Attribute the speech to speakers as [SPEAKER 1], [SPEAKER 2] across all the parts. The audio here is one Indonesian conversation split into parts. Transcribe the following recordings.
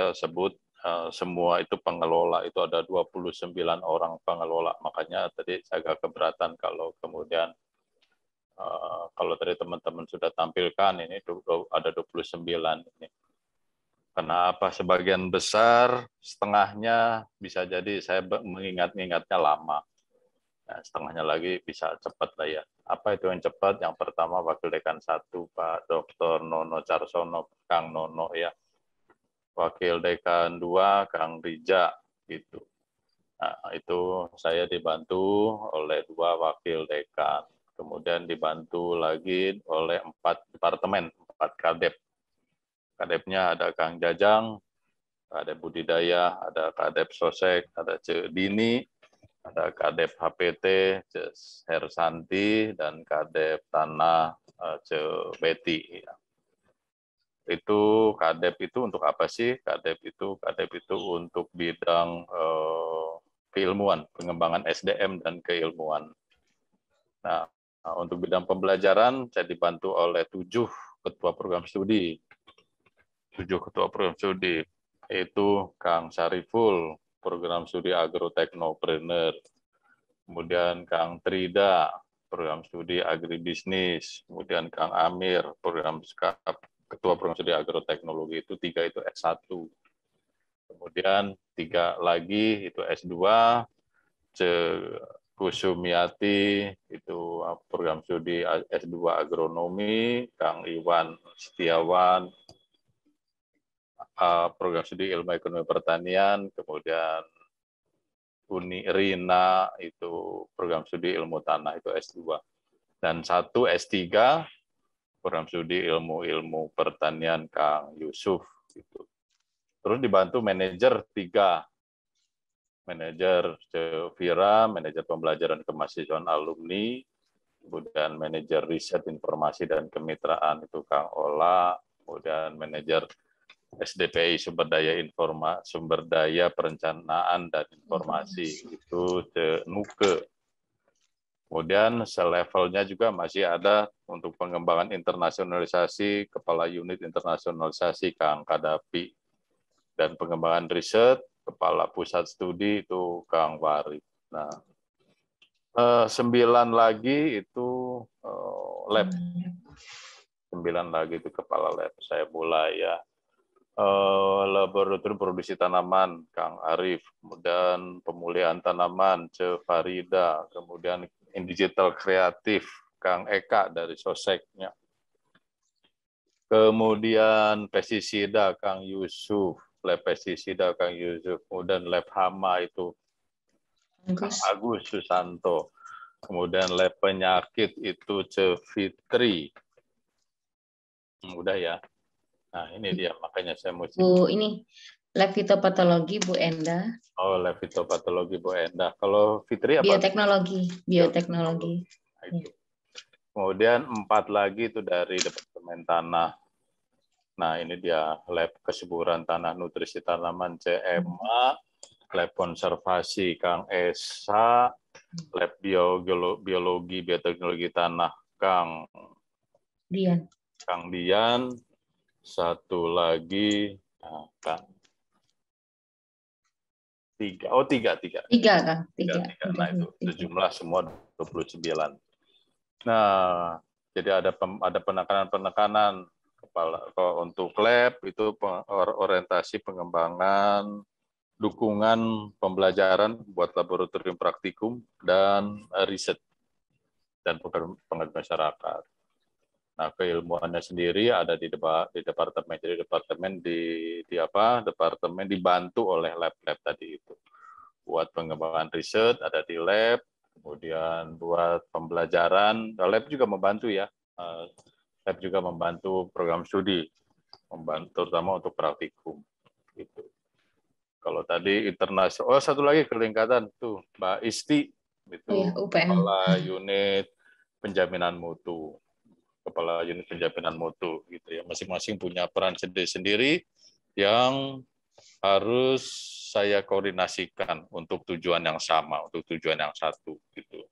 [SPEAKER 1] saya sebut semua itu pengelola, itu ada 29 orang pengelola. Makanya tadi saya agak keberatan kalau kemudian kalau tadi teman-teman sudah tampilkan ini ada 29 ini. Kenapa sebagian besar, setengahnya bisa jadi saya mengingatnya lama. Nah, setengahnya lagi bisa cepat lah ya. Apa itu yang cepat? Yang pertama Wakil Dekan 1, Pak Dr. Nono Carsono, Kang Nono ya. Wakil Dekan 2, Kang Rija, gitu. Nah, itu saya dibantu oleh 2 Wakil Dekan. Kemudian dibantu lagi oleh 4 departemen, 4 kadep. Kadepnya ada Kang Jajang, Kadep Budidaya, ada Kadep Sosek, ada Cek Dini, ada Kadep HPT, Cek Hersanti, dan Kadep Tanah, Cek Beti. Itu Kadep itu untuk apa sih? Kadep itu untuk bidang keilmuan, pengembangan SDM dan keilmuan. Nah, untuk bidang pembelajaran saya dibantu oleh 7 ketua program studi. 7 ketua program studi, yaitu Kang Sariful, program studi Agroteknopreneur, kemudian Kang Trida, program studi agribisnis, kemudian Kang Amir, ketua program studi agroteknologi, itu 3 itu S1. Kemudian 3 lagi itu S2, Kusumiati, itu program studi S2 agronomi, Kang Iwan Setiawan, program studi ilmu ekonomi pertanian, kemudian Rina itu program studi ilmu tanah, itu S2. Dan 1 S3, program studi ilmu pertanian Kang Yusuf. Gitu. Terus dibantu manajer 3, manajer Vira, manajer pembelajaran kemahasiswaan alumni, kemudian manajer riset informasi dan kemitraan itu Kang Ola, kemudian manajer SDPI sumber daya perencanaan dan informasi itu Nuke. Kemudian selevelnya juga masih ada untuk pengembangan internasionalisasi, kepala unit internasionalisasi Kang Kadapi, dan pengembangan riset kepala pusat studi itu Kang Wari. Nah, 9 lagi itu lab. 9 lagi itu kepala lab. Saya mulai ya. Laboratorium produksi tanaman Kang Arif, kemudian pemulihan tanaman Farida, kemudian digital kreatif Kang Eka dari Soseknya, kemudian pestisida Kang Yusuf, lab pestisida Kang Yusuf, kemudian lab hama itu Kang Agus Susanto, kemudian lab penyakit itu Fitri. Udah ya. Nah, ini dia, makanya saya mesti...
[SPEAKER 2] Bu, ini lab fitopatologi Bu Enda.
[SPEAKER 1] Oh, lab fitopatologi Bu Enda. Kalau Fitri apa?
[SPEAKER 2] Bioteknologi.
[SPEAKER 1] Nah, itu. Kemudian 4 lagi itu dari Departemen Tanah. Nah, ini dia lab kesuburan tanah nutrisi tanaman CMA, lab konservasi Kang Esa, lab biologi bioteknologi tanah Kang Dian. Satu lagi Kang tiga. Kang. Nah, itu jumlah semua 29. Nah, jadi ada penekanan untuk lab itu orientasi pengembangan dukungan pembelajaran buat laboratorium praktikum dan riset dan pengabdian masyarakat. Nah, keilmuannya sendiri ada di departemen. Jadi departemen dibantu oleh lab-lab tadi itu. Buat pengembangan riset ada di lab, kemudian buat pembelajaran, lab juga membantu ya. Lab juga membantu program studi, terutama untuk praktikum. Gitu. Kalau tadi internasional, satu lagi kelingkatan tuh Mbak Isti, itu kepala unit penjaminan mutu. Kepala unit penjaminan mutu gitu ya. Masing-masing punya peran sendiri-sendiri yang harus saya koordinasikan untuk tujuan yang sama, untuk tujuan yang satu gitu.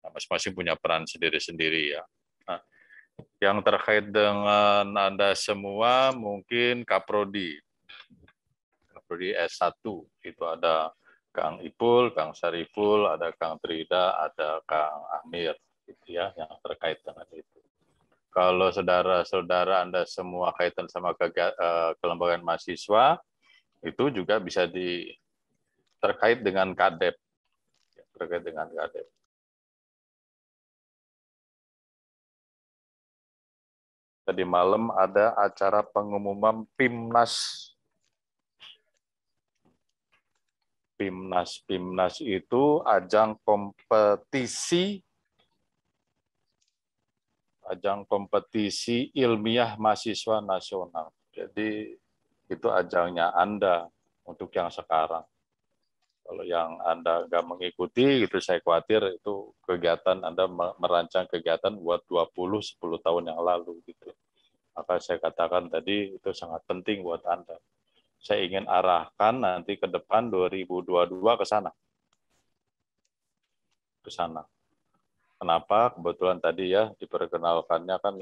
[SPEAKER 1] Nah, masing-masing punya peran sendiri-sendiri ya. Nah, yang terkait dengan Anda semua mungkin Kaprodi. prodi S1 itu ada Kang Ipul, Kang Sariful, ada Kang Trida, ada Kang Amir, gitu ya, yang terkait dengan itu. Kalau saudara-saudara Anda semua kaitan sama kelembagaan mahasiswa, itu juga bisa terkait dengan KADEP, terkait dengan KADEP. Tadi malam ada acara pengumuman PIMNAS. PIMNAS itu ajang kompetisi ilmiah mahasiswa nasional. Jadi itu ajangnya Anda untuk yang sekarang. Kalau yang Anda nggak mengikuti, itu saya khawatir itu kegiatan Anda merancang kegiatan buat 10 tahun yang lalu gitu. Maka saya katakan tadi itu sangat penting buat Anda. Saya ingin arahkan nanti ke depan 2022 ke sana. Ke sana. Kenapa? Kebetulan tadi ya diperkenalkannya kan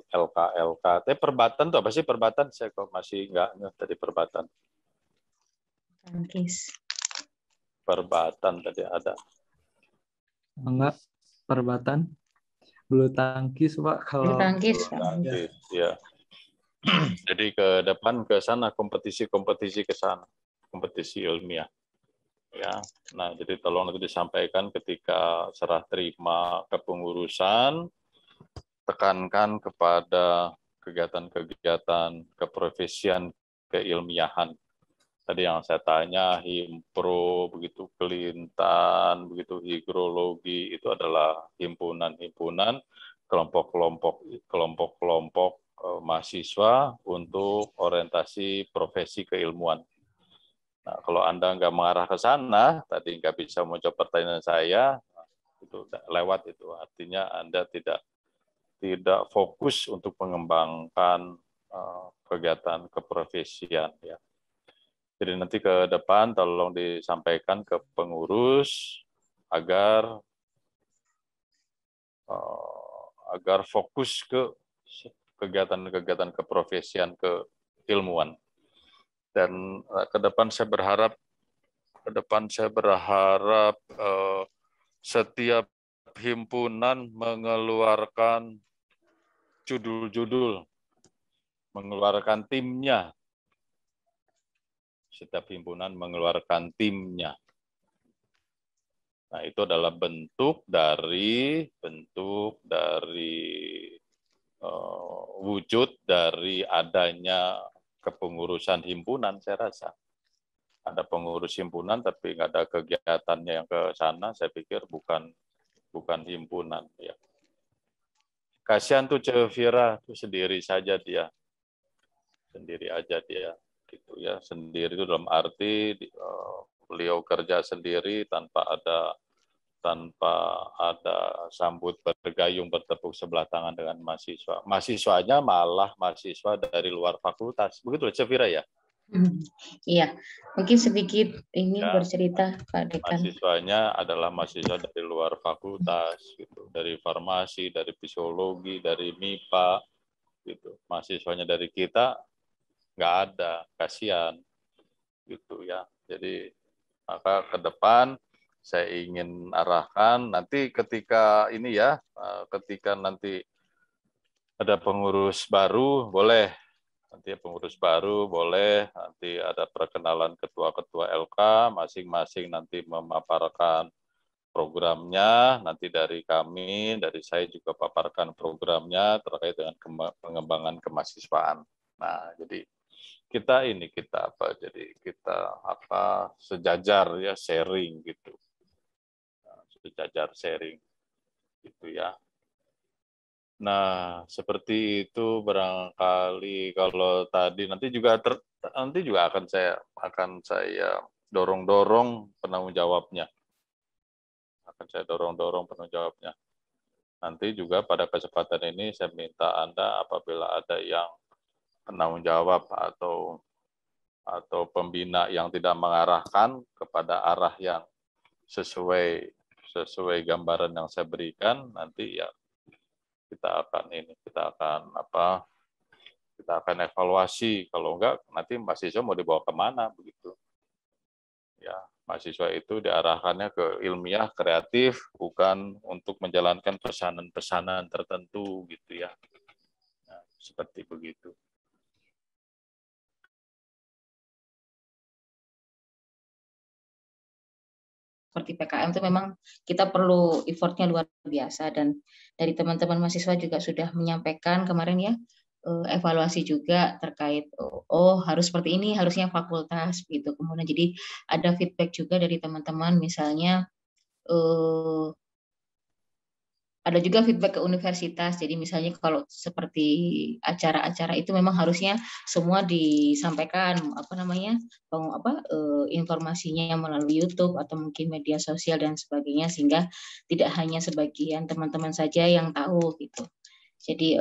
[SPEAKER 1] LK. Perbatan tuh apa sih perbatan? Saya kok masih nggak tadi perbatan.
[SPEAKER 2] Tangkis.
[SPEAKER 1] Perbatan tadi ada.
[SPEAKER 3] Enggak, perbatan. Bulu tangkis, Pak.
[SPEAKER 2] Bulu tangkis.
[SPEAKER 1] Ya. Jadi ke depan ke sana kompetisi ke sana, kompetisi ilmiah. Ya. Nah, jadi tolong nanti disampaikan ketika serah terima kepengurusan, tekankan kepada kegiatan-kegiatan keprofesian keilmiahan. Tadi yang saya tanya, Himpro, begitu Kelintan, begitu Hidrologi, itu adalah himpunan-himpunan, kelompok-kelompok mahasiswa untuk orientasi profesi keilmuan. Nah, kalau Anda nggak mengarah ke sana, tadi nggak bisa menjawab pertanyaan saya, itu lewat itu. Artinya Anda tidak fokus untuk mengembangkan kegiatan keprofesian, ya. Jadi nanti ke depan tolong disampaikan ke pengurus agar fokus ke kegiatan-kegiatan keprofesian keilmuan. Dan ke depan saya berharap setiap himpunan mengeluarkan judul-judul, mengeluarkan timnya. Setiap himpunan mengeluarkan timnya. Nah, itu adalah bentuk dari wujud dari adanya kepengurusan himpunan, saya rasa. Ada pengurus himpunan tapi nggak ada kegiatannya yang ke sana, saya pikir bukan himpunan, ya. Kasihan tuh Cevira tuh sendiri saja dia. Sendiri aja dia. Gitu ya, sendiri itu dalam arti beliau kerja sendiri tanpa ada sambut bergayung bertepuk sebelah tangan dengan mahasiswa. Mahasiswanya malah mahasiswa dari luar fakultas. Begitu Cevira ya?
[SPEAKER 2] Iya, mungkin sedikit ini
[SPEAKER 1] Ya,
[SPEAKER 2] bercerita Pak Dekan.
[SPEAKER 1] mahasiswanya adalah mahasiswa dari luar fakultas, gitu, dari farmasi, dari psikologi, dari MIPA, gitu. Mahasiswanya dari kita nggak ada, kasihan, gitu ya. Jadi maka ke depan saya ingin arahkan nanti ketika nanti ada pengurus baru boleh, nanti ada perkenalan ketua-ketua LK, masing-masing nanti memaparkan programnya, nanti dari saya juga paparkan programnya terkait dengan pengembangan kemahasiswaan. Nah, jadi kita sejajar ya, sharing gitu. Sejajar sharing gitu ya. Nah, seperti itu barangkali kalau tadi nanti juga akan saya dorong-dorong penanggung jawabnya. Nanti juga pada kesempatan ini saya minta Anda apabila ada yang penanggung jawab atau pembina yang tidak mengarahkan kepada arah yang sesuai gambaran yang saya berikan, nanti ya kita akan kita akan evaluasi. Kalau enggak, nanti mahasiswa mau dibawa kemana begitu. Ya, mahasiswa itu diarahkannya ke ilmiah, kreatif, bukan untuk menjalankan pesanan-pesanan tertentu gitu ya. Nah, seperti begitu.
[SPEAKER 2] Seperti PKM itu memang kita perlu effortnya luar biasa, dan dari teman-teman mahasiswa juga sudah menyampaikan kemarin ya, evaluasi juga terkait harus seperti ini harusnya fakultas gitu. Kemudian jadi ada feedback juga dari teman-teman, misalnya ada juga feedback ke universitas. Jadi misalnya kalau seperti acara-acara itu memang harusnya semua disampaikan informasinya melalui YouTube atau mungkin media sosial dan sebagainya, sehingga tidak hanya sebagian teman-teman saja yang tahu gitu. Jadi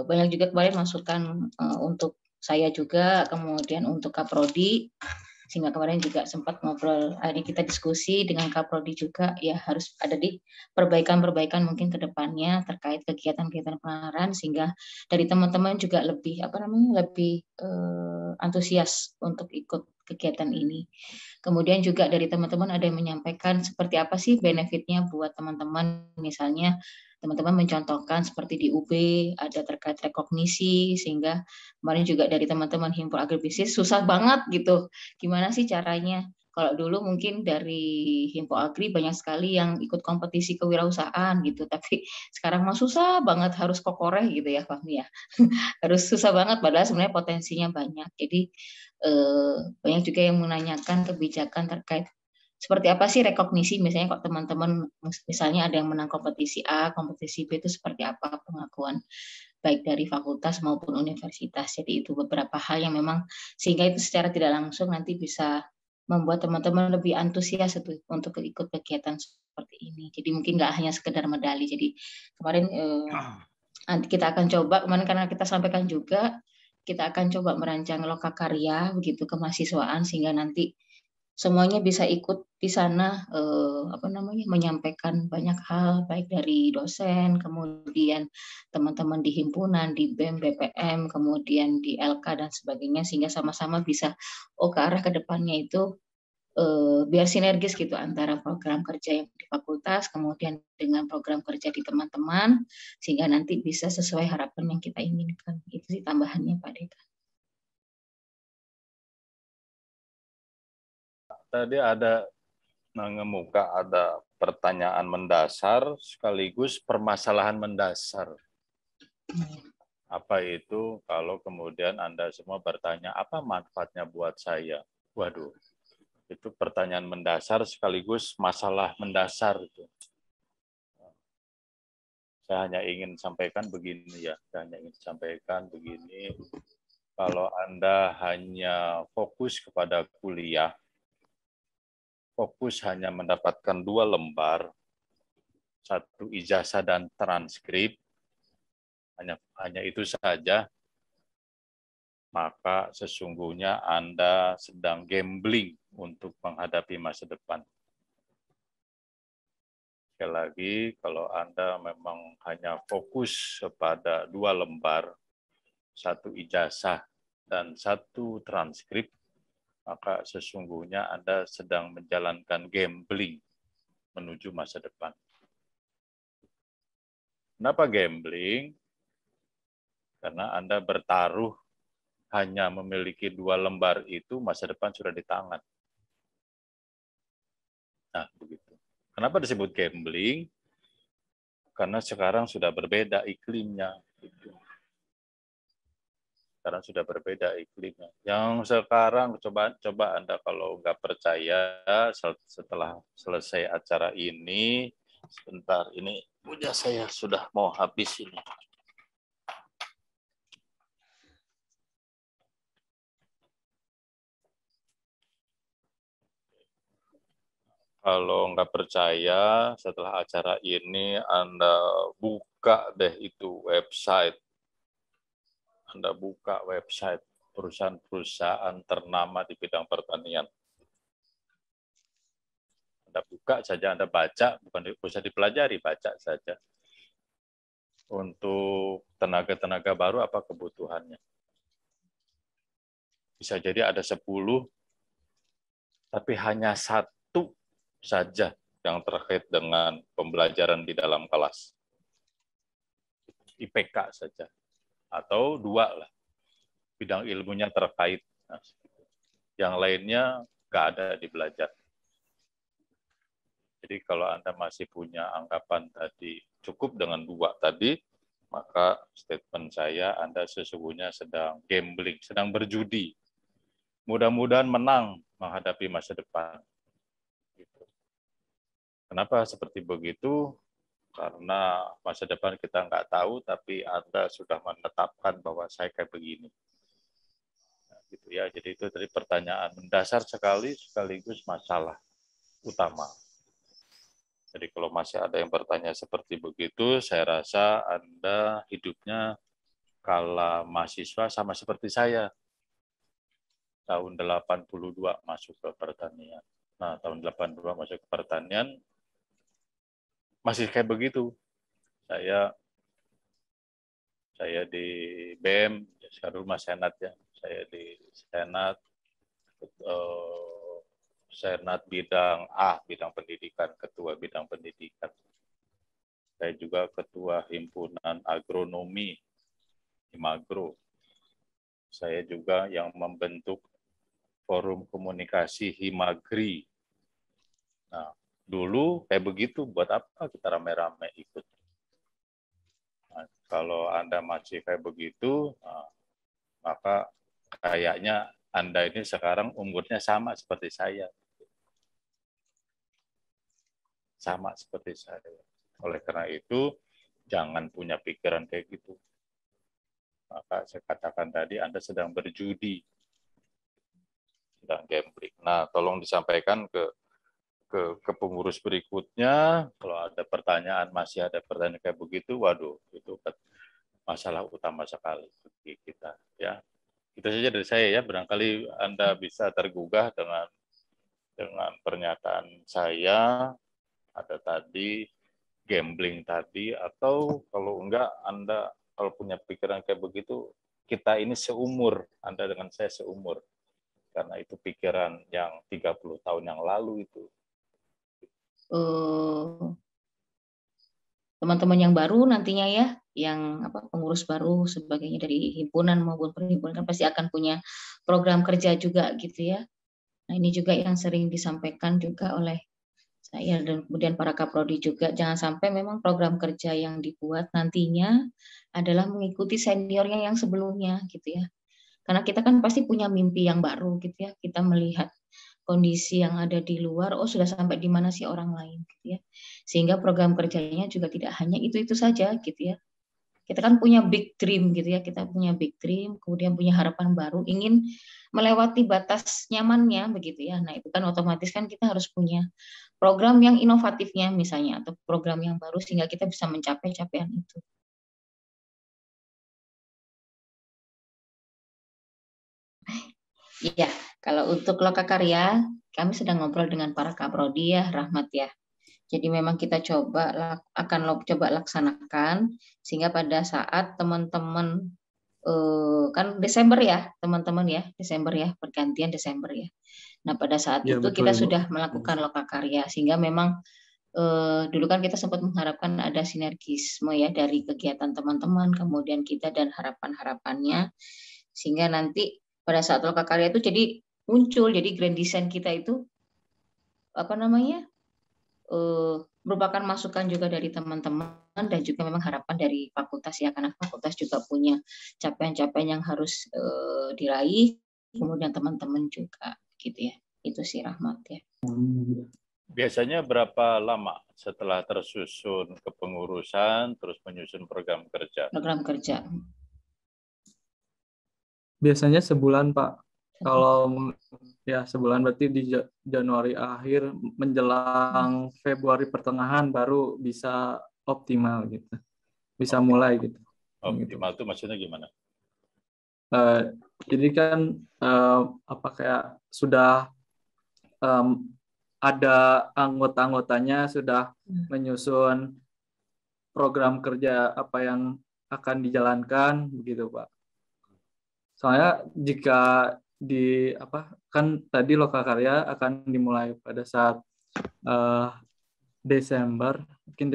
[SPEAKER 2] banyak juga kemarin masukan untuk saya juga, kemudian untuk Kaprodi, sehingga kemarin juga sempat ngobrol, ini kita diskusi dengan Kaprodi juga, ya harus ada di perbaikan-perbaikan mungkin ke depannya terkait kegiatan-kegiatan pengenalan, sehingga dari teman-teman juga lebih lebih antusias untuk ikut kegiatan ini. Kemudian juga dari teman-teman ada yang menyampaikan seperti apa sih benefitnya buat teman-teman, misalnya teman-teman mencontohkan seperti di UB ada terkait rekognisi, sehingga kemarin juga dari teman-teman Himpunan Agribisnis susah banget gitu. Gimana sih caranya? Kalau dulu mungkin dari Himpo Agri banyak sekali yang ikut kompetisi kewirausahaan gitu, tapi sekarang mah susah banget, harus kokoreh gitu ya Fahmi ya. Harus susah banget, padahal sebenarnya potensinya banyak. Jadi banyak juga yang menanyakan kebijakan terkait seperti apa sih rekognisi, misalnya kok teman-teman misalnya ada yang menang kompetisi A, kompetisi B itu seperti apa pengakuan baik dari fakultas maupun universitas. Jadi itu beberapa hal yang memang sehingga itu secara tidak langsung nanti bisa membuat teman-teman lebih antusias untuk ikut kegiatan seperti ini. Jadi mungkin nggak hanya sekedar medali. Jadi kemarin nanti kita akan coba, kemarin karena kita sampaikan juga, kita akan coba merancang lokakarya begitu kemahasiswaan, sehingga nanti semuanya bisa ikut di sana, menyampaikan banyak hal baik dari dosen, kemudian teman-teman di himpunan, di BEM, BPM, kemudian di LK dan sebagainya, sehingga sama-sama bisa ke arah ke depannya itu biar sinergis gitu antara program kerja yang di fakultas kemudian dengan program kerja di teman-teman, sehingga nanti bisa sesuai harapan yang kita inginkan. Itu sih tambahannya Pak Dekan.
[SPEAKER 1] Tadi ada mengemuka ada pertanyaan mendasar sekaligus permasalahan mendasar. Apa itu kalau kemudian Anda semua bertanya, apa manfaatnya buat saya? Waduh, itu pertanyaan mendasar sekaligus masalah mendasar. Saya hanya ingin sampaikan begini ya, kalau Anda hanya fokus kepada kuliah, fokus hanya mendapatkan 2 lembar, 1 ijazah dan transkrip, hanya itu saja, maka sesungguhnya Anda sedang gambling untuk menghadapi masa depan. Sekali lagi, kalau Anda memang hanya fokus kepada 2 lembar, 1 ijazah dan 1 transkrip, maka sesungguhnya Anda sedang menjalankan gambling menuju masa depan. Kenapa gambling? Karena Anda bertaruh hanya memiliki 2 lembar itu, masa depan sudah di tangan. Nah, begitu. Kenapa disebut gambling? Karena sekarang sudah berbeda iklimnya. Sekarang sudah berbeda iklimnya. Yang sekarang coba Anda kalau nggak percaya, setelah selesai acara ini, sebentar, ini punya saya sudah mau habis ini. Kalau nggak percaya, setelah acara ini Anda buka deh itu website. Anda buka website perusahaan-perusahaan ternama di bidang pertanian. Anda buka saja, Anda baca, bukan usah dipelajari, baca saja. Untuk tenaga-tenaga baru apa kebutuhannya? Bisa jadi ada 10, tapi hanya 1 saja yang terkait dengan pembelajaran di dalam kelas. IPK saja. Atau 2 lah. Bidang ilmunya terkait. Nah, yang lainnya nggak ada di belajar. Jadi kalau Anda masih punya anggapan tadi cukup dengan 2 tadi, maka statement saya Anda sesungguhnya sedang gambling, sedang berjudi. Mudah-mudahan menang menghadapi masa depan. Kenapa seperti begitu? Karena masa depan kita nggak tahu, tapi Anda sudah menetapkan bahwa saya kayak begini. Nah, gitu ya. Jadi itu tadi pertanyaan mendasar sekali, sekaligus masalah utama. Jadi kalau masih ada yang bertanya seperti begitu, saya rasa Anda hidupnya kala mahasiswa sama seperti saya. Tahun 82 masuk ke pertanian. Nah, tahun 82 masuk ke pertanian, masih kayak begitu. Saya di BEM, sekarang rumah Senat ya. Saya di Senat, Senat bidang A, bidang pendidikan, ketua bidang pendidikan. Saya juga ketua himpunan agronomi, Himagro. Saya juga yang membentuk forum komunikasi Himagri. Nah, dulu kayak begitu, buat apa kita rame-rame ikut? Nah, kalau Anda masih kayak begitu, nah, maka kayaknya Anda ini sekarang umurnya sama seperti saya. Sama seperti saya. Oleh karena itu, jangan punya pikiran kayak gitu. Maka saya katakan tadi, Anda sedang berjudi, sedang gambling. Nah, tolong disampaikan ke pengurus berikutnya. Kalau ada pertanyaan, masih ada pertanyaan kayak begitu, waduh, itu masalah utama sekali bagi kita. Ya, itu saja dari saya ya. Barangkali Anda bisa tergugah dengan pernyataan saya. Ada tadi gambling tadi, atau kalau enggak Anda kalau punya pikiran kayak begitu, kita ini seumur, Anda dengan saya seumur. Karena itu pikiran yang 30 tahun yang lalu itu.
[SPEAKER 2] Teman-teman yang baru nantinya ya, yang pengurus baru sebagainya dari himpunan maupun perhimpunan kan pasti akan punya program kerja juga gitu ya. Nah, ini juga yang sering disampaikan juga oleh saya dan kemudian para kaprodi juga, jangan sampai memang program kerja yang dibuat nantinya adalah mengikuti seniornya yang sebelumnya gitu ya. Karena kita kan pasti punya mimpi yang baru gitu ya. Kita melihat kondisi yang ada di luar, oh sudah sampai di mana sih orang lain gitu ya. Sehingga program kerjanya juga tidak hanya itu-itu saja gitu ya. Kita kan punya big dream gitu ya, kita punya big dream, kemudian punya harapan baru, ingin melewati batas nyamannya begitu ya. Nah, itu kan otomatis kan kita harus punya program yang inovatifnya misalnya, atau program yang baru sehingga kita bisa mencapai capaian itu. Iya, kalau untuk lokakarya, kami sedang ngobrol dengan para kaprodi ya, Rahmat ya. Jadi memang kita akan coba laksanakan sehingga pada saat teman-teman kan Desember ya, teman-teman ya, Desember ya, pergantian Desember ya. Nah, pada saat
[SPEAKER 3] Ya,
[SPEAKER 2] itu
[SPEAKER 3] betul,
[SPEAKER 2] kita
[SPEAKER 3] Ibu.
[SPEAKER 2] sudah melakukan lokakarya sehingga memang dulu kan kita sempat mengharapkan ada sinergisme ya dari kegiatan teman-teman, kemudian kita dan harapan-harapannya, sehingga nanti pada saat lokakarya itu jadi muncul, jadi grand design kita itu merupakan masukan juga dari teman-teman dan juga memang harapan dari fakultas ya, karena fakultas juga punya capaian-capaian yang harus diraih, kemudian teman-teman juga gitu ya. Itu sih Rahmat ya.
[SPEAKER 1] Biasanya berapa lama setelah tersusun kepengurusan, terus menyusun program kerja?
[SPEAKER 2] Program kerja.
[SPEAKER 3] Biasanya sebulan, Pak. Kalau ya sebulan berarti di Januari akhir menjelang Februari pertengahan baru bisa optimal gitu. Bisa mulai gitu.
[SPEAKER 1] Optimal itu maksudnya gimana?
[SPEAKER 3] Jadi kan kayak sudah ada anggota-anggotanya sudah menyusun program kerja apa yang akan dijalankan begitu, Pak. Soalnya jika di apa kan tadi Lokakarya akan dimulai pada saat Desember, mungkin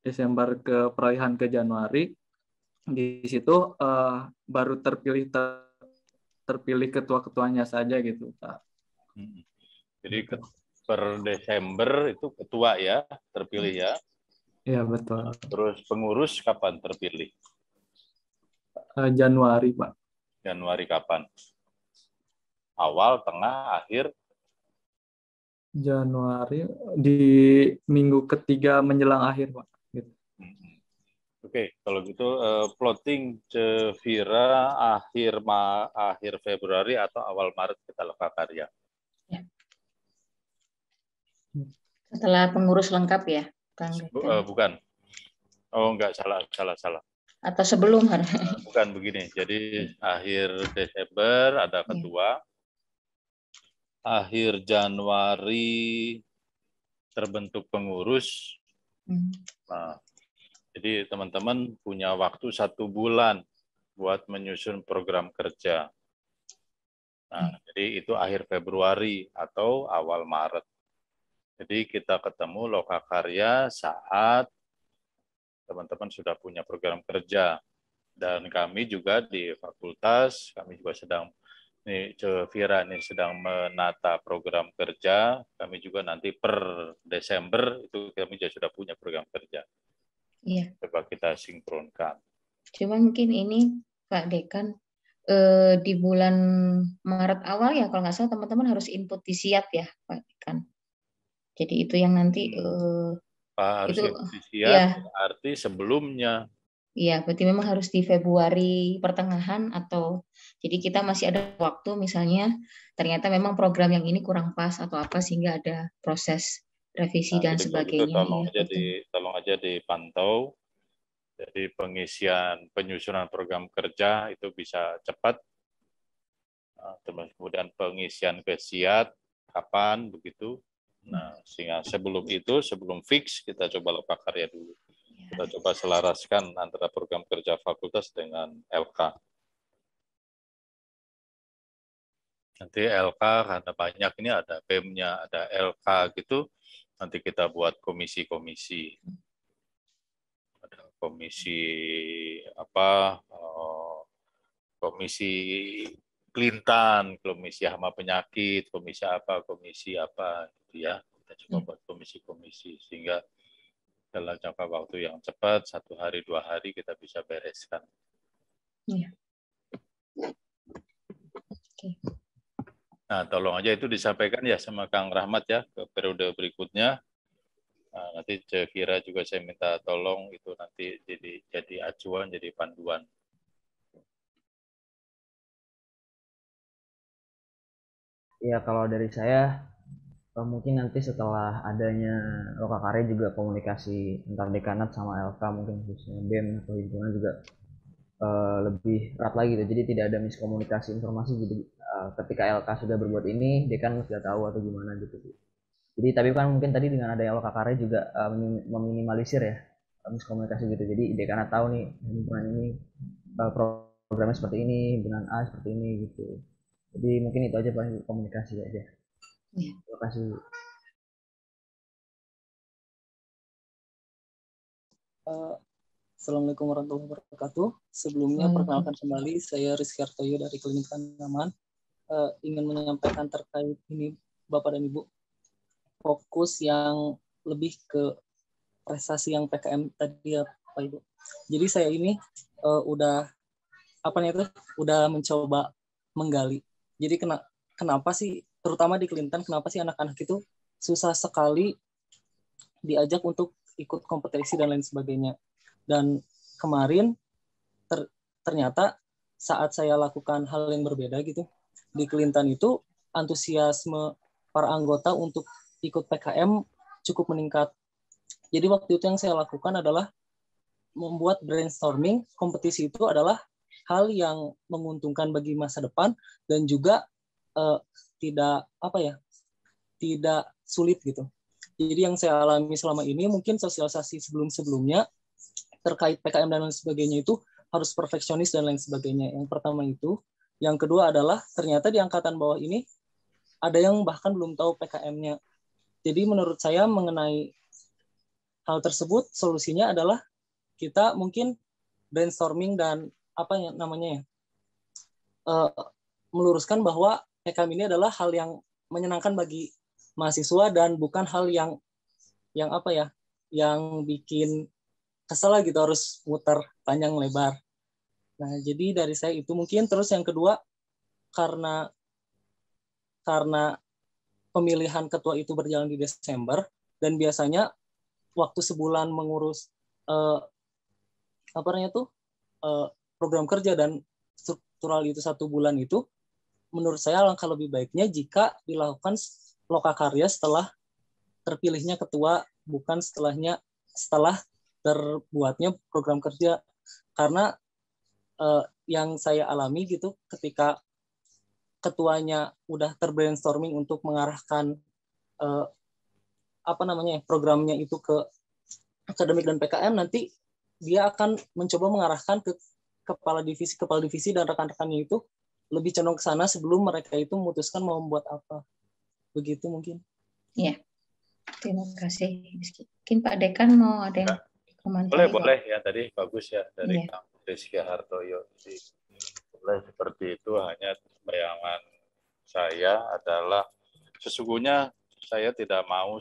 [SPEAKER 3] Desember ke peralihan ke Januari. Di situ baru terpilih ketua-ketuanya saja gitu, Pak.
[SPEAKER 1] Jadi per Desember itu ketua ya terpilih ya.
[SPEAKER 3] Iya betul.
[SPEAKER 1] Terus pengurus kapan terpilih?
[SPEAKER 3] Januari, Pak.
[SPEAKER 1] Januari kapan? Awal, tengah, akhir?
[SPEAKER 3] Januari di minggu ketiga menjelang akhir, Pak. Gitu.
[SPEAKER 1] Oke, kalau gitu plotting Cevira akhir Februari atau awal Maret kita Lokakarya.
[SPEAKER 2] Ya. Setelah pengurus lengkap ya, Kang Dekan?
[SPEAKER 1] Bukan. Oh, enggak, salah.
[SPEAKER 2] Atau sebelum hari?
[SPEAKER 1] Bukan begini. Jadi akhir Desember ada ketua, akhir Januari terbentuk pengurus. Nah, jadi teman-teman punya waktu 1 bulan buat menyusun program kerja. Nah, jadi itu akhir Februari atau awal Maret. Jadi kita ketemu Lokakarya saat teman-teman sudah punya program kerja. Dan kami juga di fakultas, kami juga sedang, Cevira ini sedang menata program kerja, kami juga nanti per Desember itu kami juga sudah punya program kerja.
[SPEAKER 2] Iya.
[SPEAKER 1] Coba kita sinkronkan.
[SPEAKER 2] Cuma mungkin ini Pak Dekan, di bulan Maret awal ya, kalau nggak salah teman-teman harus input di SIAP ya Pak Dekan. Jadi itu yang nanti
[SPEAKER 1] harus
[SPEAKER 2] itu
[SPEAKER 1] siap, arti sebelumnya.
[SPEAKER 2] Iya, berarti memang harus di Februari pertengahan atau jadi kita masih ada waktu misalnya ternyata memang program yang ini kurang pas atau apa sehingga ada proses revisi dan sebagainya.
[SPEAKER 1] Tolong aja dipantau. Jadi penyusunan program kerja itu bisa cepat. Kemudian pengisian ke SIAT kapan begitu. Nah, sehingga sebelum fix kita coba Lokakarya dulu. Kita coba selaraskan antara program kerja fakultas dengan LK. Nanti LK karena banyak ini ada BEM-nya, ada LK gitu. Nanti kita buat komisi-komisi. Ada komisi komisi pelintan, komisi hama penyakit, komisi apa gitu ya. Kita coba buat komisi-komisi sehingga dalam jangka waktu yang cepat, 1 hari 2 hari kita bisa bereskan.
[SPEAKER 2] Iya.
[SPEAKER 1] Nah, tolong aja itu disampaikan ya sama Kang Rahmat ya ke periode berikutnya. Nah, nanti Cevira juga saya minta tolong itu nanti jadi acuan, jadi panduan.
[SPEAKER 4] Ya, kalau dari saya mungkin nanti setelah adanya Lokakarya juga komunikasi antar dekanat sama LK mungkin khususnya BEM atau himpunan juga lebih erat lagi gitu. Jadi tidak ada miskomunikasi informasi. Jadi ketika LK sudah berbuat ini, dekan sudah tahu atau gimana gitu. Jadi tapi kan mungkin tadi dengan adanya Lokakarya juga meminimalisir ya miskomunikasi gitu. Jadi dekanat tahu nih himpunan ini programnya seperti ini, himpunan A seperti ini gitu. Jadi mungkin itu aja paling komunikasi aja. Terima kasih.
[SPEAKER 5] Assalamualaikum warahmatullahi wabarakatuh. Sebelumnya perkenalkan kembali, saya Rizky Artoyo dari Klinik Tanaman. Ingin menyampaikan terkait ini Bapak dan Ibu, fokus yang lebih ke prestasi yang PKM tadi ya Pak Ibu. Jadi saya ini udah mencoba menggali. Jadi kenapa sih terutama di Kelintan, kenapa sih anak-anak itu susah sekali diajak untuk ikut kompetisi dan lain sebagainya. Dan kemarin ternyata saat saya lakukan hal yang berbeda gitu, di Kelintan itu antusiasme para anggota untuk ikut PKM cukup meningkat. Jadi waktu itu yang saya lakukan adalah membuat brainstorming. Kompetisi itu adalah hal yang menguntungkan bagi masa depan dan juga tidak sulit gitu. Jadi yang saya alami selama ini mungkin sosialisasi sebelum-sebelumnya terkait PKM dan lain sebagainya itu harus perfeksionis dan lain sebagainya. Yang pertama itu. Yang kedua adalah ternyata di angkatan bawah ini ada yang bahkan belum tahu PKM-nya. Jadi menurut saya mengenai hal tersebut solusinya adalah kita mungkin brainstorming dan apa ya namanya ya, meluruskan bahwa PKM ini adalah hal yang menyenangkan bagi mahasiswa dan bukan hal yang apa ya, yang bikin kesel gitu harus muter panjang lebar. Nah, jadi dari saya itu mungkin. Terus yang kedua, karena pemilihan ketua itu berjalan di Desember dan biasanya waktu sebulan mengurus apa namanya tuh program kerja dan struktural itu 1 bulan itu, menurut saya alangkah lebih baiknya jika dilakukan lokakarya setelah terpilihnya ketua, bukan setelah terbuatnya program kerja. Karena yang saya alami gitu, ketika ketuanya udah terbrainstorming untuk mengarahkan apa namanya programnya itu ke akademik dan PKM, nanti dia akan mencoba mengarahkan ke kepala divisi dan rekan-rekannya itu lebih condong ke sana sebelum mereka itu memutuskan mau membuat apa. Begitu mungkin.
[SPEAKER 2] Iya. Terima kasih. Mungkin Pak Dekan mau ada yang komentar?
[SPEAKER 1] Boleh ya, tadi bagus ya dari
[SPEAKER 2] Iya.
[SPEAKER 1] Kang Rizky Hartoyo. Boleh seperti itu, hanya bayangan saya adalah sesungguhnya saya tidak mau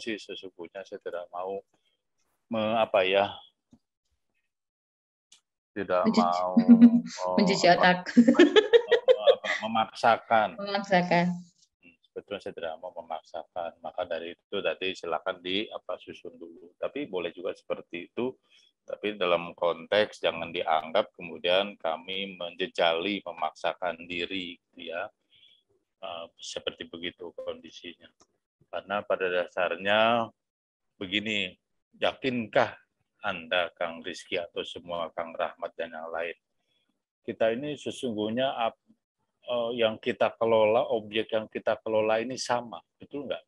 [SPEAKER 1] tidak mau
[SPEAKER 2] mencuci otak.
[SPEAKER 1] memaksakan. Sebetulnya saya tidak mau memaksakan. Maka dari itu tadi silakan susun dulu. Tapi boleh juga seperti itu. Tapi dalam konteks jangan dianggap kemudian kami menjejali, memaksakan diri, ya. Seperti begitu kondisinya. Karena pada dasarnya begini, yakinkah Anda, Kang Rizky, atau semua Kang Rahmat dan yang lain, kita ini sesungguhnya yang kita kelola, objek yang kita kelola ini sama, betul nggak?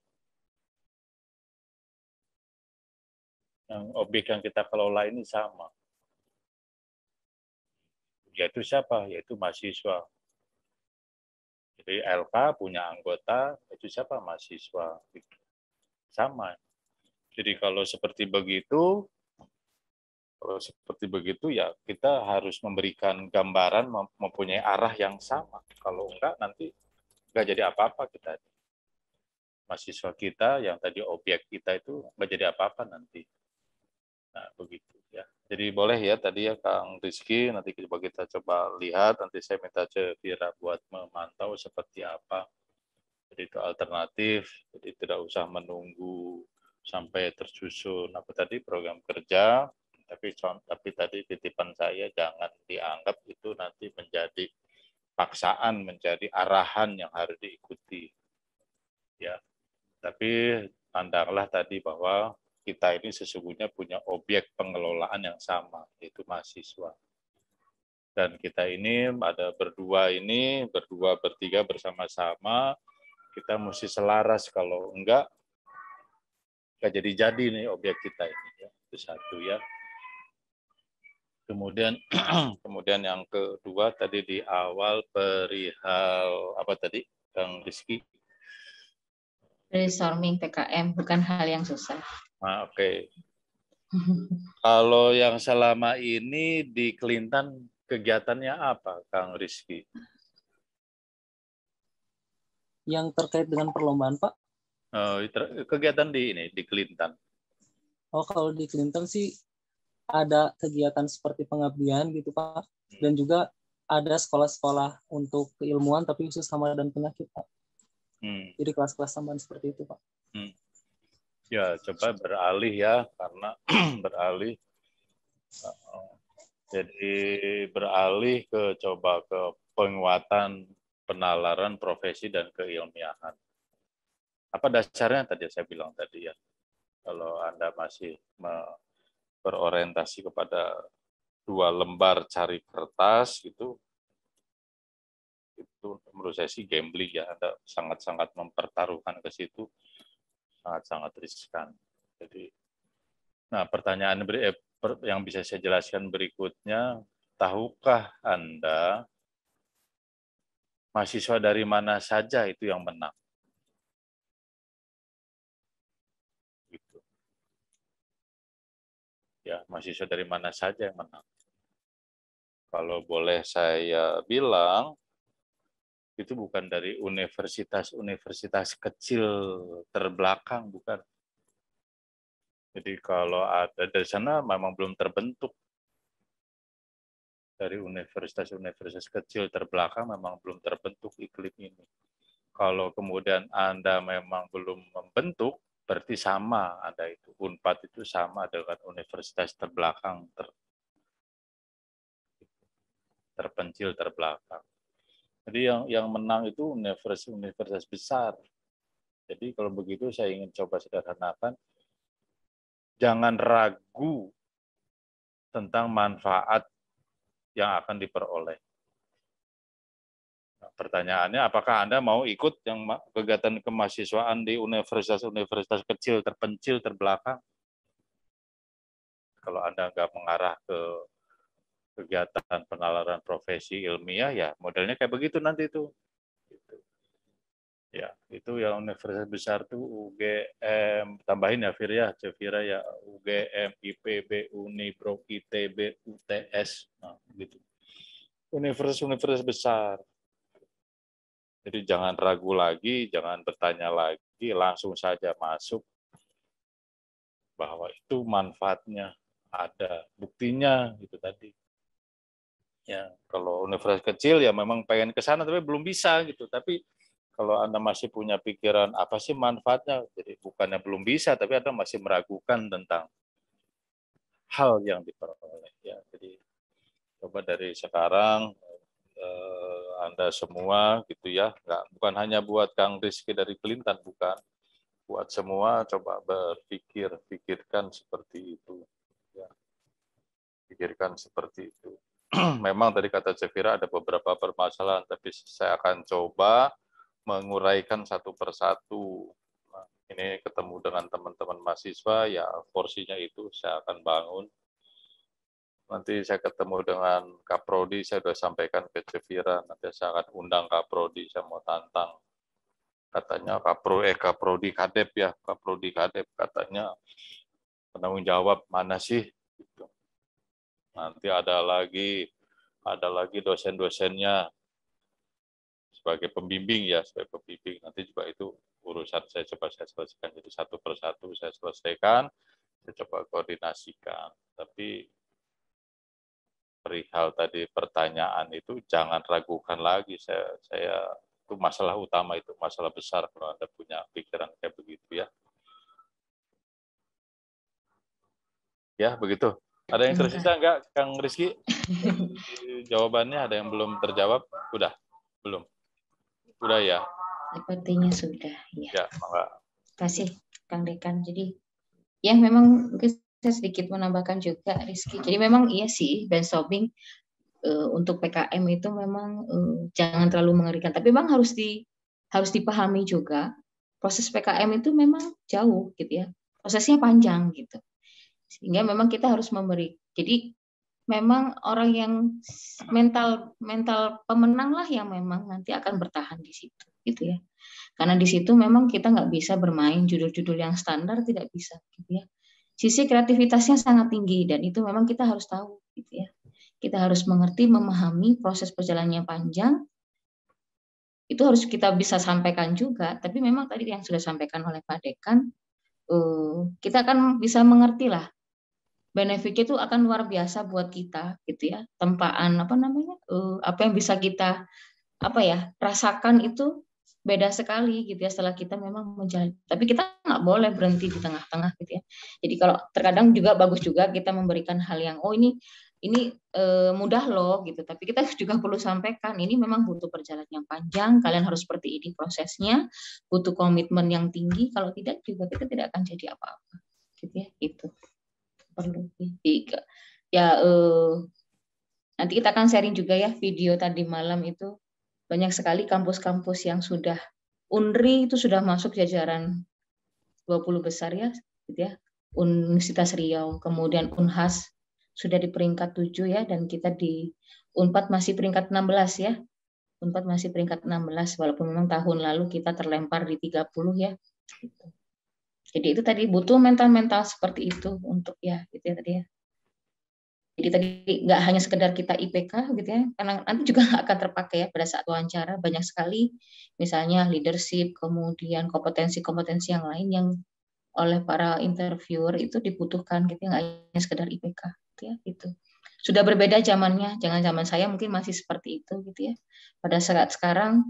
[SPEAKER 1] Yang objek yang kita kelola ini sama. Yaitu siapa? Yaitu mahasiswa. Jadi LK punya anggota, itu siapa? Mahasiswa. Sama. Jadi kalau seperti begitu ya kita harus memberikan gambaran, mempunyai arah yang sama. Kalau enggak nanti enggak jadi apa-apa kita. Mahasiswa kita yang tadi objek kita itu enggak jadi apa-apa nanti. Nah, begitu ya. Jadi boleh ya tadi ya Kang Rizky, nanti kita coba lihat, nanti saya minta Vira buat memantau seperti apa. Jadi itu alternatif, jadi tidak usah menunggu sampai tersusun apa tadi program kerja, tapi tadi titipan saya jangan dianggap itu nanti menjadi paksaan, menjadi arahan yang harus diikuti. Ya. Tapi pandanglah tadi bahwa kita ini sesungguhnya punya objek pengelolaan yang sama, yaitu mahasiswa. Dan kita ini ada berdua, bertiga bersama-sama, kita mesti selaras, kalau enggak jadi nih objek kita ini. Ya. Itu satu ya. Kemudian yang kedua tadi di awal perihal apa tadi, Kang Rizky?
[SPEAKER 2] Brainstorming PKM bukan hal yang susah.
[SPEAKER 1] Oke. Kalau yang selama ini di Kelintan kegiatannya apa, Kang Rizky?
[SPEAKER 5] Yang terkait dengan perlombaan, Pak?
[SPEAKER 1] Kegiatan di Kelintan.
[SPEAKER 5] Oh, kalau di Kelintan sih ada kegiatan seperti pengabdian gitu, Pak. Dan juga ada sekolah-sekolah untuk keilmuan tapi khusus hama dan penyakit, Pak. Jadi kelas-kelas tambahan seperti itu, Pak.
[SPEAKER 1] Ya, coba beralih ya, karena beralih. Jadi beralih coba ke penguatan penalaran profesi dan keilmiahan. Apa dasarnya tadi saya bilang tadi ya, kalau Anda masih berorientasi kepada 2 lembar cari kertas itu menurut saya sih gambling ya, Anda sangat-sangat mempertaruhkan ke situ, sangat-sangat riskan. Jadi, nah pertanyaan yang bisa saya jelaskan berikutnya, tahukah Anda mahasiswa dari mana saja itu yang menang. Gitu. Ya, mahasiswa dari mana saja yang menang. Kalau boleh saya bilang, itu bukan dari universitas-universitas kecil terbelakang, bukan. Jadi kalau ada dari sana memang belum terbentuk. Dari universitas-universitas kecil terbelakang memang belum terbentuk iklim ini. Kalau kemudian Anda memang belum membentuk, berarti sama Anda itu. Unpad itu sama dengan universitas terbelakang, terpencil, terbelakang. Jadi yang menang itu universitas besar. Jadi kalau begitu saya ingin coba sederhanakan, jangan ragu tentang manfaat yang akan diperoleh. Nah, pertanyaannya, apakah Anda mau ikut yang kegiatan kemahasiswaan di universitas-universitas kecil, terpencil, terbelakang? Kalau Anda nggak mengarah ke kegiatan penalaran profesi ilmiah, ya modelnya kayak begitu nanti itu. Ya, itu yang universitas besar tuh UGM, tambahin ya Fir ya, Cevira ya, UGM, IPB, Unibro, ITB, UTS, nah gitu. Universitas-universitas besar. Jadi jangan ragu lagi, jangan bertanya lagi, langsung saja masuk bahwa itu manfaatnya ada, buktinya itu tadi. Ya, kalau universitas kecil ya memang pengen ke sana tapi belum bisa gitu. Tapi kalau Anda masih punya pikiran apa sih manfaatnya, jadi bukannya belum bisa, tapi Anda masih meragukan tentang hal yang diperoleh. Ya, jadi coba dari sekarang Anda semua gitu ya, bukan hanya buat Kang Rizky dari Kelintan, bukan, buat semua coba pikirkan seperti itu. Ya. Pikirkan seperti itu. Memang tadi kata Cevira ada beberapa permasalahan, tapi saya akan coba menguraikan satu persatu. Nah, ini ketemu dengan teman-teman mahasiswa, ya porsinya itu saya akan bangun. Nanti saya ketemu dengan Kaprodi, saya sudah sampaikan ke Cevira, nanti saya akan undang Kaprodi, saya mau tantang. Katanya Kaprodi Kadep ya, Kaprodi Kadep katanya penanggung jawab mana sih? Gitu. Nanti ada lagi dosen-dosennya, sebagai pembimbing ya, sebagai pembimbing. Nanti juga itu urusan saya coba saya selesaikan. Jadi satu persatu saya selesaikan, saya coba koordinasikan. Tapi perihal tadi pertanyaan itu jangan ragukan lagi. Saya itu masalah utama, itu masalah besar kalau Anda punya pikiran kayak begitu ya. Ya, begitu. Ada yang tersisa enggak, Kang Rizky? Jawabannya ada yang belum terjawab? Udah? Belum? Udah ya?
[SPEAKER 2] Sepertinya sudah, ya.
[SPEAKER 1] Ya, maka.
[SPEAKER 2] Terima kasih, Kang Dekan. Jadi, ya memang mungkin saya sedikit menambahkan juga, Rizky. Jadi memang iya sih, brainstorming untuk PKM itu memang jangan terlalu mengerikan. Tapi memang harus dipahami juga, proses PKM itu memang jauh, gitu ya. Prosesnya panjang, gitu. Sehingga memang kita harus memberi. Jadi memang orang yang mental pemenang lah yang memang nanti akan bertahan di situ, gitu ya. Karena di situ memang kita nggak bisa bermain judul-judul yang standar, tidak bisa, gitu ya. Sisi kreativitasnya sangat tinggi dan itu memang kita harus tahu, gitu ya. Kita harus mengerti, memahami proses perjalanannya panjang. Itu harus kita bisa sampaikan juga. Tapi memang tadi yang sudah disampaikan oleh Pak Dekan, kita akan bisa mengerti lah. Benefitnya itu akan luar biasa buat kita, gitu ya. Tempaan apa yang bisa kita rasakan itu beda sekali, gitu ya, setelah kita memang menjalani. Tapi kita nggak boleh berhenti di tengah-tengah, gitu ya. Jadi kalau terkadang juga bagus juga kita memberikan hal yang ini mudah loh, gitu. Tapi kita juga perlu sampaikan ini memang butuh perjalanan yang panjang. Kalian harus seperti ini prosesnya, butuh komitmen yang tinggi. Kalau tidak juga kita tidak akan jadi apa-apa, gitu ya. Itu perlu nanti kita akan sharing juga ya video tadi malam itu banyak sekali kampus-kampus yang sudah UNRI itu sudah masuk jajaran 20 besar ya, gitu ya. Universitas Riau, kemudian Unhas sudah di peringkat 7 ya, dan kita di Unpad masih peringkat 16 ya. Unpad masih peringkat 16 walaupun memang tahun lalu kita terlempar di 30 ya. Gitu. Jadi itu tadi butuh mental-mental seperti itu untuk ya gitu ya tadi ya. Jadi tadi nggak hanya sekedar kita IPK gitu ya, karena nanti juga nggak akan terpakai ya pada saat wawancara, banyak sekali misalnya leadership, kemudian kompetensi-kompetensi yang lain yang oleh para interviewer itu dibutuhkan gitu ya, nggak hanya sekedar IPK gitu ya gitu. Sudah berbeda zamannya, jangan zaman saya mungkin masih seperti itu gitu ya. Pada saat sekarang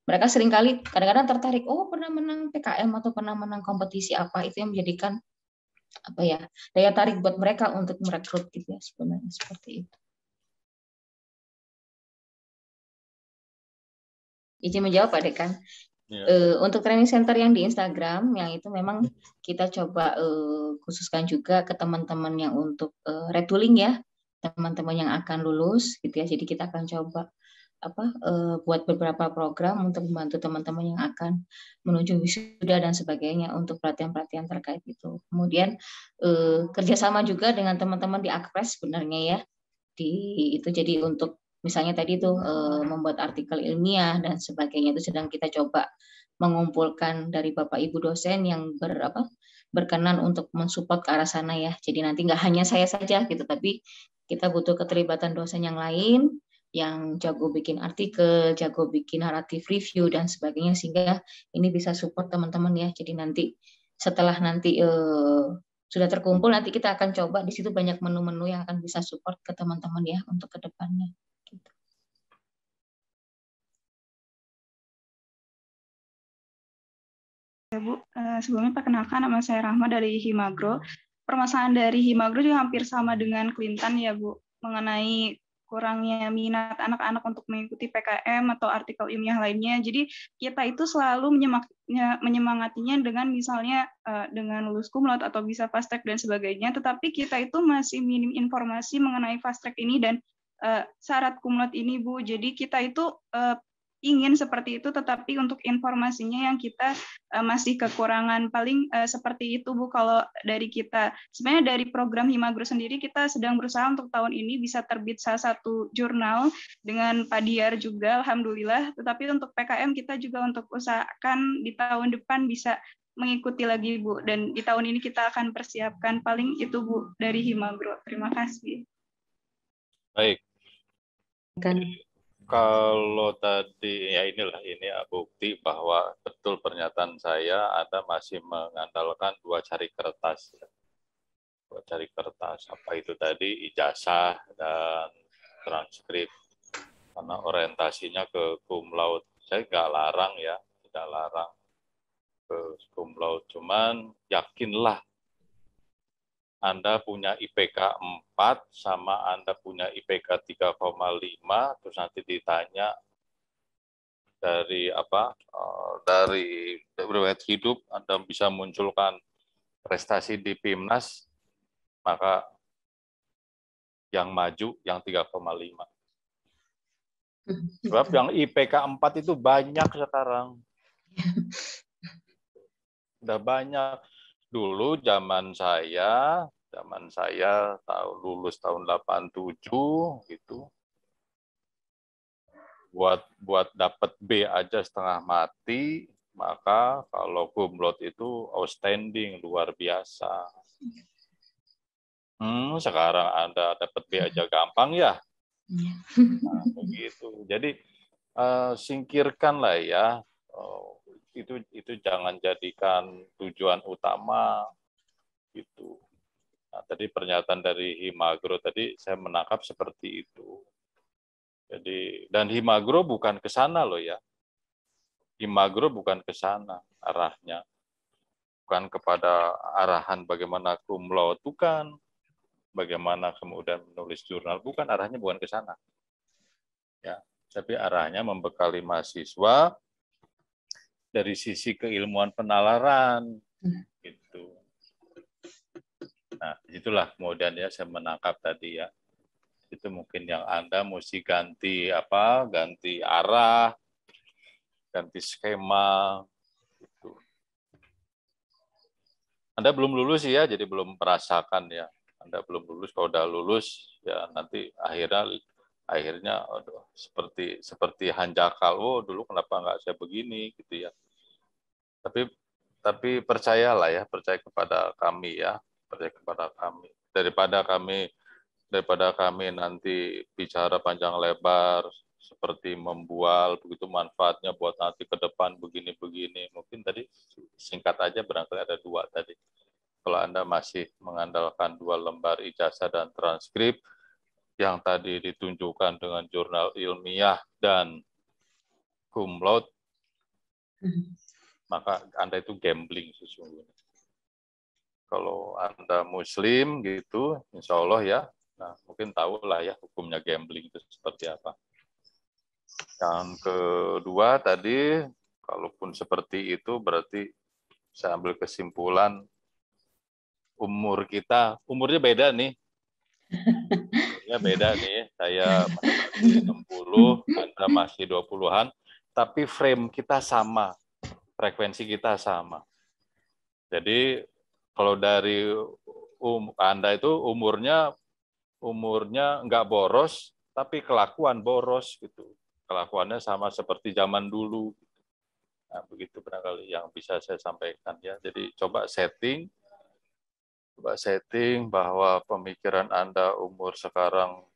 [SPEAKER 2] mereka seringkali kadang-kadang tertarik, oh pernah menang PKM atau pernah menang kompetisi apa, itu yang menjadikan apa ya daya tarik buat mereka untuk merekrut gitu ya sebenarnya seperti itu. Izin menjawab Pak Dekan.
[SPEAKER 1] Ya.
[SPEAKER 2] Untuk training center yang di Instagram yang itu memang kita coba khususkan juga ke teman-teman yang untuk retooling ya, teman-teman yang akan lulus gitu ya. Jadi kita akan coba buat beberapa program untuk membantu teman-teman yang akan menuju wisuda dan sebagainya untuk pelatihan-pelatihan terkait itu. Kemudian kerjasama juga dengan teman-teman di Akpres sebenarnya ya itu jadi untuk misalnya tadi itu membuat artikel ilmiah dan sebagainya itu sedang kita coba mengumpulkan dari Bapak Ibu dosen yang berkenan untuk mensupport ke arah sana ya. Jadi nanti nggak hanya saya saja gitu, tapi kita butuh keterlibatan dosen yang lain yang jago bikin artikel, jago bikin naratif review dan sebagainya sehingga ini bisa support teman-teman ya. Jadi nanti setelah nanti sudah terkumpul nanti kita akan coba di situ banyak menu-menu yang akan bisa support ke teman-teman ya untuk ke depannya. Gitu.
[SPEAKER 6] Ya Bu, sebelumnya perkenalkan nama saya Rahma dari Himagro. Permasalahan dari Himagro juga hampir sama dengan Clinton ya Bu, mengenai kurangnya minat anak-anak untuk mengikuti PKM atau artikel ilmiah lainnya. Jadi kita itu selalu menyemangatinya dengan misalnya dengan lulus cum laude atau bisa fast track dan sebagainya, tetapi kita itu masih minim informasi mengenai fast track ini dan syarat cum laude ini Bu. Jadi kita itu ingin seperti itu, tetapi untuk informasinya yang kita masih kekurangan. Paling seperti itu Bu, kalau dari kita. Sebenarnya dari program Himagro sendiri kita sedang berusaha untuk tahun ini bisa terbit salah satu jurnal dengan Pak Diar juga, Alhamdulillah. Tetapi untuk PKM kita juga untuk usahakan di tahun depan bisa mengikuti lagi Bu. Dan di tahun ini kita akan persiapkan. Paling itu Bu dari Himagro. Terima kasih.
[SPEAKER 1] Baik.
[SPEAKER 2] Kan.
[SPEAKER 1] Kalau tadi ya ini bukti bahwa betul pernyataan saya Anda masih mengandalkan dua cari kertas. Dua cari kertas, apa itu tadi ijazah dan transkrip. Karena orientasinya ke cum laude. Saya nggak larang ya, tidak larang ke cum laude. Cuman yakinlah Anda punya IPK 4 sama Anda punya IPK 3,5, terus nanti ditanya dari riwayat hidup Anda bisa munculkan prestasi di PIMNAS, maka yang maju yang 3,5. Sebab yang IPK 4 itu banyak sekarang. Udah banyak. Dulu zaman saya lulus tahun 87 gitu. Buat dapat B aja setengah mati, maka kalau cum laude itu outstanding, luar biasa. Sekarang Anda dapat B aja gampang ya. Nah, begitu. Jadi singkirkanlah ya. Itu jangan jadikan tujuan utama gitu. Nah, tadi pernyataan dari Himagro tadi saya menangkap seperti itu. Jadi dan Himagro bukan ke sana loh ya. Himagro bukan ke sana arahnya. Bukan kepada arahan bagaimana cum laude, bukan. Bagaimana kemudian menulis jurnal, bukan, arahnya bukan ke sana. Ya, tapi arahnya membekali mahasiswa dari sisi keilmuan penalaran gitu. Nah, itulah kemudian ya saya menangkap tadi ya. Itu mungkin yang Anda mesti ganti arah, ganti skema gitu. Anda belum lulus ya, jadi belum merasakan ya. Anda belum lulus, kalau udah lulus ya nanti akhirnya akhirnya aduh, seperti hanjakal, oh dulu kenapa nggak saya begini gitu ya. Tapi percayalah ya, percaya kepada kami ya, percaya kepada kami. Daripada kami nanti bicara panjang lebar seperti membual begitu manfaatnya buat nanti ke depan begini-begini. Mungkin tadi singkat aja barangkali ada 2 tadi. Kalau Anda masih mengandalkan 2 lembar ijazah dan transkrip yang tadi ditunjukkan dengan jurnal ilmiah dan cum laude, maka Anda itu gambling sesungguhnya. Kalau Anda Muslim gitu, insya Allah ya, nah mungkin tahulah ya hukumnya gambling itu seperti apa. Yang kedua tadi, kalaupun seperti itu berarti saya ambil kesimpulan umur kita, umurnya beda nih. Umurnya beda nih, saya masih 60, Anda masih 20-an, tapi frame kita sama, frekuensi kita sama. Jadi kalau dari Anda itu umurnya nggak boros, tapi kelakuan boros gitu. Kelakuannya sama seperti zaman dulu. Nah, begitu barangkali yang bisa saya sampaikan ya. Jadi coba setting bahwa pemikiran Anda umur sekarang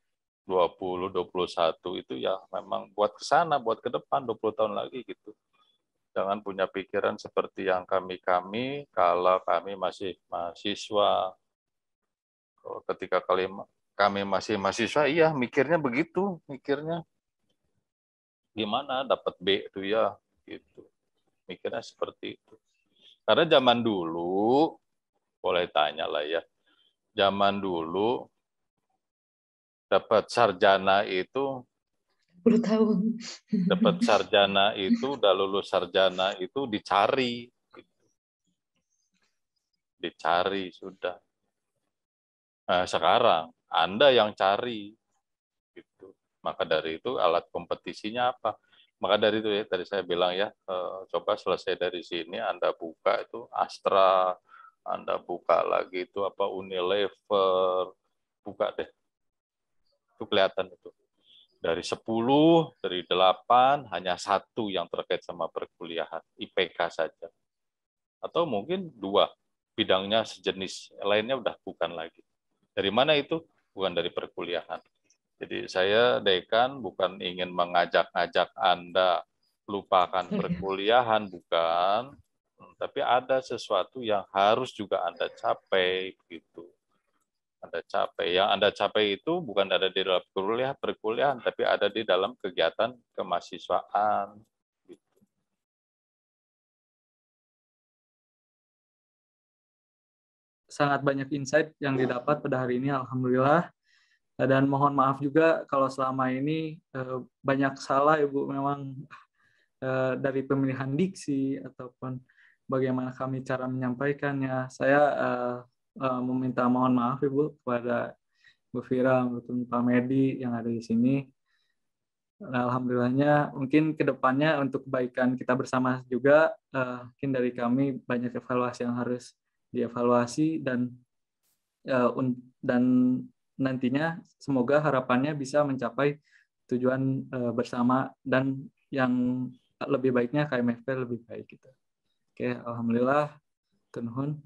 [SPEAKER 1] 20, 21 itu ya memang buat ke sana, buat ke depan 20 tahun lagi gitu. Jangan punya pikiran seperti yang kami kalau kami masih mahasiswa. Ketika kami masih mahasiswa, iya mikirnya begitu, gimana dapat B itu ya, gitu. Mikirnya seperti itu. Karena zaman dulu, boleh tanya lah ya, zaman dulu dapat sarjana itu
[SPEAKER 2] 10 tahun.
[SPEAKER 1] Dapat sarjana itu, udah lulus sarjana itu dicari. Dicari sudah. Nah, sekarang Anda yang cari. Gitu. Maka dari itu alat kompetisinya apa? Maka dari itu ya, tadi saya bilang ya, coba selesai dari sini Anda buka itu Astra, Anda buka lagi itu apa Unilever, buka deh. Itu kelihatan itu. Dari 10, dari 8, hanya 1 yang terkait sama perkuliahan, IPK saja. Atau mungkin 2, bidangnya sejenis, lainnya udah bukan lagi. Dari mana itu? Bukan dari perkuliahan. Jadi saya, Dekan, bukan ingin mengajak-ngajak Anda lupakan perkuliahan, bukan. Tapi ada sesuatu yang harus juga Anda capai, gitu. Anda capai. Yang Anda capai itu bukan ada di dalam perkuliahan, tapi ada di dalam kegiatan kemahasiswaan. Gitu.
[SPEAKER 3] Sangat banyak insight yang didapat pada hari ini, alhamdulillah. Dan mohon maaf juga kalau selama ini banyak salah Ibu, memang dari pemilihan diksi ataupun bagaimana kami cara menyampaikannya. Saya meminta mohon maaf Ibu kepada Bu Fira, Pak Medi yang ada di sini. Nah, alhamdulillahnya mungkin kedepannya untuk kebaikan kita bersama juga, mungkin dari kami banyak evaluasi yang harus dievaluasi dan nantinya semoga harapannya bisa mencapai tujuan bersama dan yang lebih baiknya KMFP lebih baik gitu. Oke, alhamdulillah. Turnuhun.